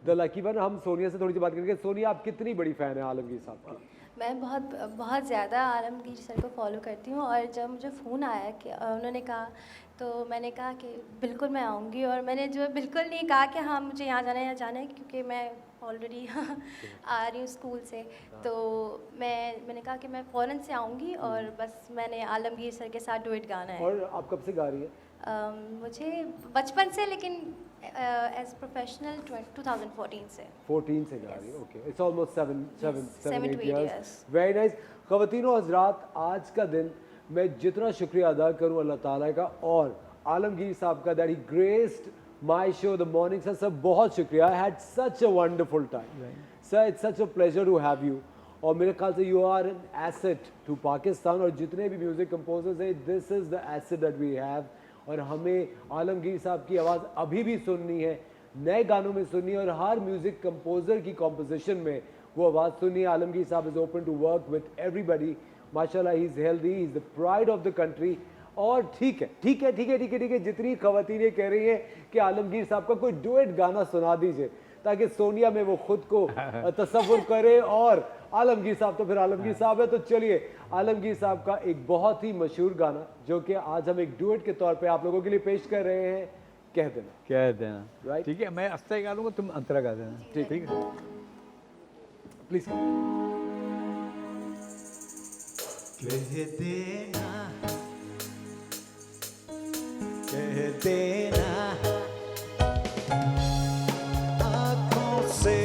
The lucky one. हम सोनिया से थोड़ी सी बात करेंगे। सोनिया, आप कितनी बड़ी फ़ैन है आलमगीर साहब की? मैं बहुत ज़्यादा आलमगीर सर को फॉलो करती हूँ, और जब मुझे फ़ोन आया कि उन्होंने कहा, तो मैंने कहा कि बिल्कुल मैं आऊँगी। और मैंने जो बिल्कुल नहीं कहा कि हाँ मुझे यहाँ जाना है, यहाँ जाना है, क्योंकि मैं ऑलरेडी आ रही हूँ स्कूल से। तो मैंने कहा कि मैं फ़ौरन से आऊँगी, और बस मैंने आलमगीर सर के साथ डुएट गाना है। और आप कब से गा रही है? मुझे बचपन से, लेकिन एज प्रोफेशनल 2014 से। 14 से गा रही है। Okay, it's almost 7 7 to 8 8 years. years. Very nice. ख़वातीनो हज़रात, आज का दिन मैं जितना शुक्रिया अदा करूं अल्लाह ताला का और आलमगीर साहब का, that he graced my show the morning sir, बहुत शुक्रिया। I had such a wonderful time sir, it's such a pleasure to have you. और मेरे ख्याल से you are an asset to Pakistan, और जितने भी म्यूज़िक कंपोजर्स हैं, this is the asset that we have. और हमें आलमगीर साहब की आवाज़ अभी भी सुननी है, नए गानों में सुननी है, और हर म्यूज़िक कंपोज़र की कॉम्पोजिशन में वो आवाज़ सुननी है। आलमगीर साहब is open to work with everybody. माशाल्लाह, he is healthy, he is the pride of the country. और ठीक है, जितनी ख़वातीनें कह रही हैं कि आलमगीर साहब का कोई डुएट गाना सुना दीजिए, ताकि सोनिया में वो खुद को तसव्वुर करे। और आलमगीर साहब तो फिर आलमगीर साहब है। तो चलिए, आलमगीर साहब का एक बहुत ही मशहूर गाना जो कि आज हम एक डुएट के तौर पे आप लोगों के लिए पेश कर रहे हैं, कह देना। राइट, ठीक है, मैं अस्ते गा लूँगा, तुम अंतरा गा देना। ठीक है प्लीज। कह देना आँखों से